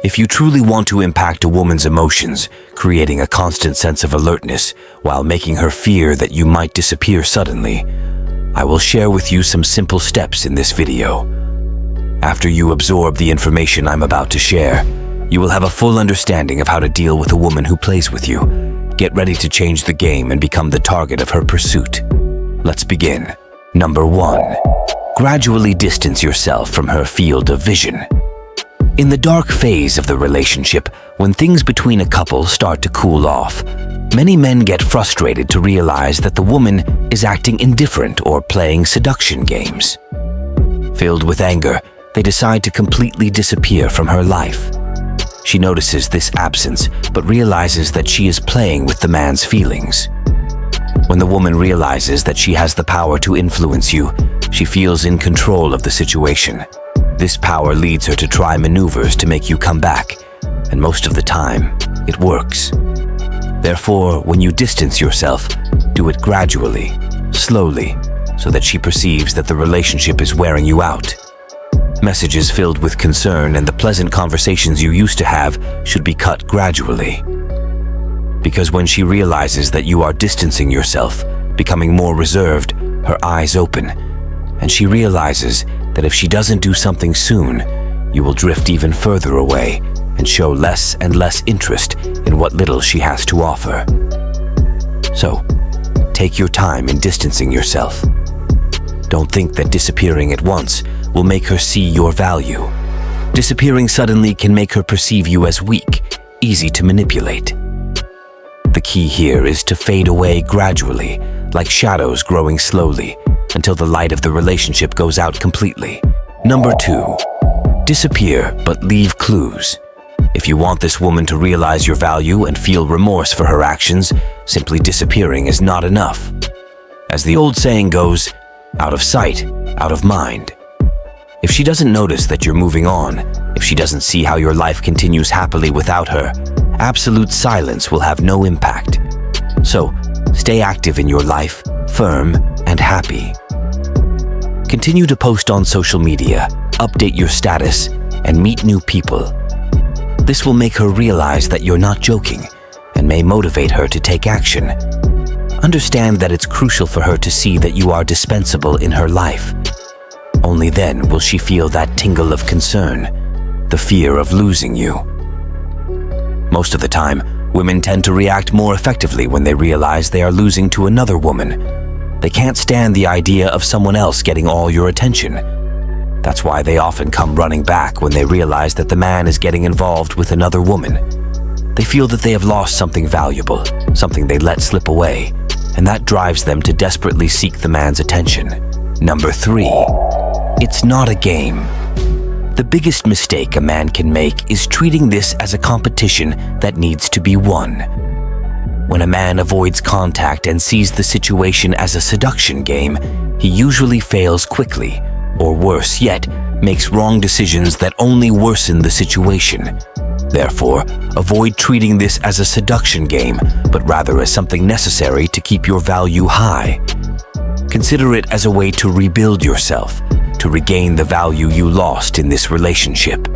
If you truly want to impact a woman's emotions, creating a constant sense of alertness while making her fear that you might disappear suddenly, I will share with you some simple steps in this video. After you absorb the information I'm about to share, you will have a full understanding of how to deal with a woman who plays with you. Get ready to change the game and become the target of her pursuit. Let's begin. Number 1. Gradually distance yourself from her field of vision. In the dark phase of the relationship, when things between a couple start to cool off, many men get frustrated to realize that the woman is acting indifferent or playing seduction games. Filled with anger, they decide to completely disappear from her life. She notices this absence, but realizes that she is playing with the man's feelings. When the woman realizes that she has the power to influence you, she feels in control of the situation. This power leads her to try maneuvers to make you come back, and most of the time, it works. Therefore, when you distance yourself, do it gradually, slowly, so that she perceives that the relationship is wearing you out. Messages filled with concern and the pleasant conversations you used to have should be cut gradually. Because when she realizes that you are distancing yourself, becoming more reserved, her eyes open, and she realizes that if she doesn't do something soon, you will drift even further away and show less and less interest in what little she has to offer. So, take your time in distancing yourself. Don't think that disappearing at once will make her see your value. Disappearing suddenly can make her perceive you as weak, easy to manipulate. The key here is to fade away gradually, like shadows growing slowly, until the light of the relationship goes out completely. Number 2. Disappear, but leave clues. If you want this woman to realize your value and feel remorse for her actions, simply disappearing is not enough. As the old saying goes, out of sight, out of mind. If she doesn't notice that you're moving on, if she doesn't see how your life continues happily without her, absolute silence will have no impact. So, stay active in your life, firm and happy. Continue to post on social media, update your status, and meet new people. This will make her realize that you're not joking and may motivate her to take action. Understand that it's crucial for her to see that you are dispensable in her life. Only then will she feel that tingle of concern, the fear of losing you. Most of the time, women tend to react more effectively when they realize they are losing to another woman. They can't stand the idea of someone else getting all your attention. That's why they often come running back when they realize that the man is getting involved with another woman. They feel that they have lost something valuable, something they let slip away, and that drives them to desperately seek the man's attention. Number 3. It's not a game. The biggest mistake a man can make is treating this as a competition that needs to be won. When a man avoids contact and sees the situation as a seduction game, he usually fails quickly, or worse yet, makes wrong decisions that only worsen the situation. Therefore, avoid treating this as a seduction game, but rather as something necessary to keep your value high. Consider it as a way to rebuild yourself, to regain the value you lost in this relationship.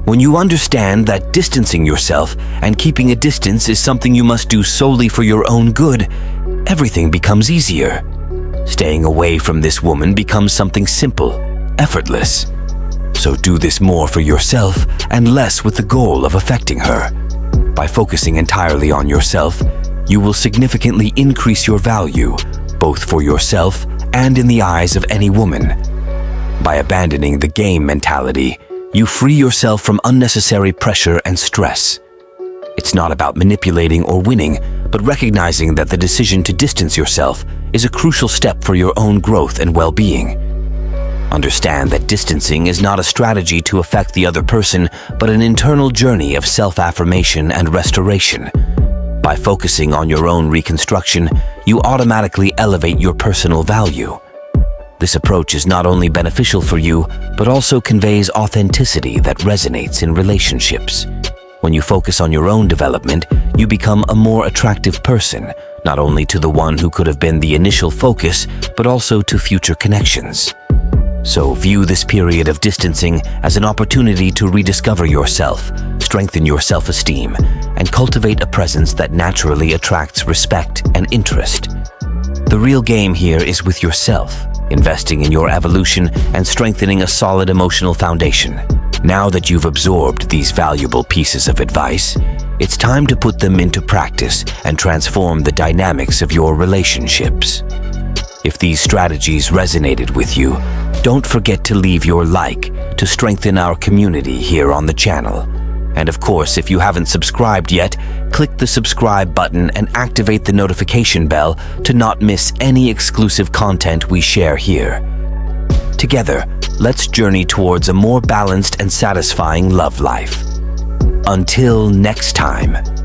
When you understand that distancing yourself and keeping a distance is something you must do solely for your own good, everything becomes easier. Staying away from this woman becomes something simple, effortless. So do this more for yourself and less with the goal of affecting her. By focusing entirely on yourself, you will significantly increase your value, both for yourself and in the eyes of any woman. By abandoning the game mentality, you free yourself from unnecessary pressure and stress. It's not about manipulating or winning, but recognizing that the decision to distance yourself is a crucial step for your own growth and well-being. Understand that distancing is not a strategy to affect the other person, but an internal journey of self-affirmation and restoration. By focusing on your own reconstruction, you automatically elevate your personal value. This approach is not only beneficial for you, but also conveys authenticity that resonates in relationships. When you focus on your own development, you become a more attractive person, not only to the one who could have been the initial focus, but also to future connections. So view this period of distancing as an opportunity to rediscover yourself, strengthen your self-esteem and cultivate a presence that naturally attracts respect and interest. The real game here is with yourself, investing in your evolution and strengthening a solid emotional foundation. Now that you've absorbed these valuable pieces of advice, it's time to put them into practice and transform the dynamics of your relationships. If these strategies resonated with you, don't forget to leave your like to strengthen our community here on the channel. And of course, if you haven't subscribed yet, click the subscribe button and activate the notification bell to not miss any exclusive content we share here. Together, let's journey towards a more balanced and satisfying love life. Until next time.